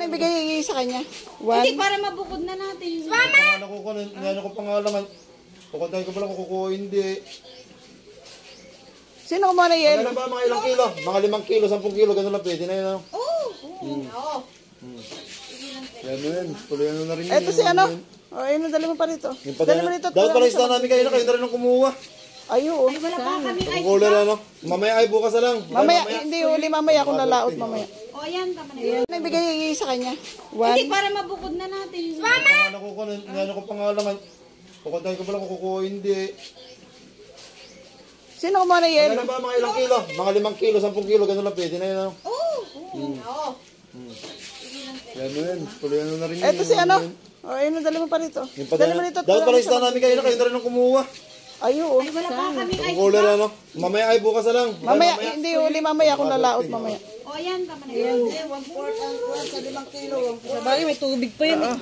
Nagbigay sa kanya? Hindi, para mabukod na natin. Mama! Ano ko pangalan? Kukuntahin ko pala kung kukuha hindi. Sino kumuha na yelo? Ano ba mga ilang kilo? Mga 5 kilo, 10 kilo, gano'n lang pwede na yun. Oo. Oo. Yan mo yan, tuloy na rin yun. Eto si ano? O, ayun, dali mo pa rito. Dali mo rito. Dapat pala isda namin kayo na kayo na rin ang kumuha. Ayun. Wala pa kami ice. Kukula na, no? Mamaya ay bukas na lang. Mamaya, hindi uli mamaya kung lalaot mamaya. O, yan. Tama na yan. Nagbigay sa kanya? Hindi, para mabukod na natin. Ano ko pangalan? Kukuntahin ko pala kung kukuha hindi. Sino kumuha na yelo? Ano ba mga ilang kilo? Mga 5 kilo, 10 kilo, gano'n lang pwede na yun. Oo. Oo. Yan mo yan, tuloy na rin yun. Eto si ano? O, ayun, dali mo pa rito. Dali mo rito. Dapat pala isda namin kayo na kayo na rin ang kumuha. Ayun. Wala pa kami ice. Kukula na, no? Mamaya ay bukas na lang. Mamaya, hindi uli mamaya kung lalaot mamaya. O, yan. Tama na yan. 1/4 ang kuwan sa 5 kilo. Sabagay, may tubig pa yun. Ayun.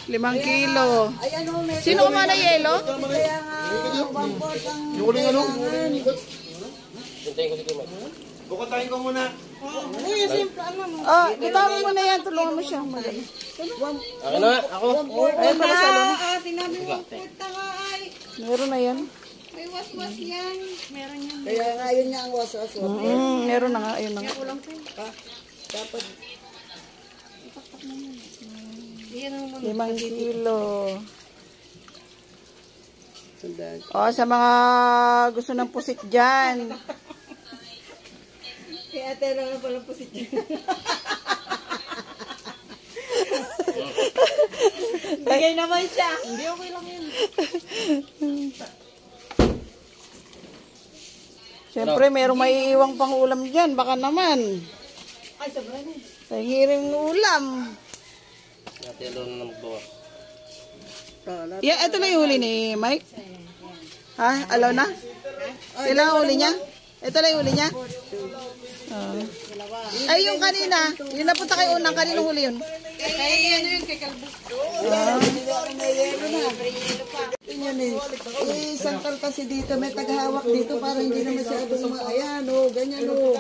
5 kilo. Ayan o, may Sino kumuha na yelo? kaya nga 1/4 ang... Yung uling ano? Kukuntahin ko muna. Ah, itawag mo na yan. Tulungan mo siya. Ako na, ako. Ayun pala sa loob. Tinabi mo, puta nga ay. Meron na yan. May waswas yan. Meron yan. Kaya nga yun nga ang waswas. Meron na nga. Ayun na nga. Dapat 5 kilo. O, sa mga gusto ng pusit dyan. Kaya ate lang na pala po si Jen. Bigay naman siya. Hindi, okay lang yun. Siyempre, merong maiiwang pang ulam dyan. Baka naman. Ay, sobra na. Tahiring ulam. Yeah, ito na yung huli ni Mike. Ha? Alaw na? Kailangan huli niya? Ito na yung huli niya? Ay, yung kanina. Yung napunta kayo unang kanina huli yun. Kaya ano yun, kay Kalbo. yun eh. Isangkal kasi dito, may tagahawak dito para hindi na masyadong ayan o, ganyan o.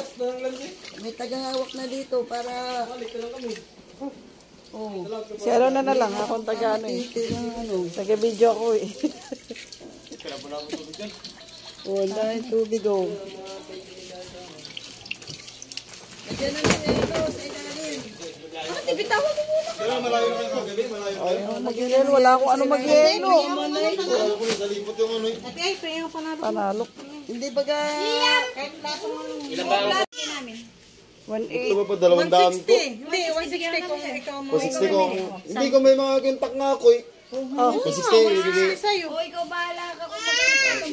May tagahawak na dito para... Oh. Si ano na lang, akong taga ano eh. Taga video ako eh. Oh, dahil tubig o. Diyan na sa ilalim. Bitawan mo muna. Malayo na kayo gabi, malayo. Ay, mag-yelo. Wala akong ano mag-yelo. Ate, ay, payo panalo. Panalok. Hindi baga... Kahit laso mo nung... Ilang namin? 1.8. Ito ba pa 200 to? Hindi, 160 kung ikaw mo. 160 ko. Hindi ko may mga kintak nga ako eh. 160, ibigay. Sa'yo. O, ikaw bahala ka kung maganda.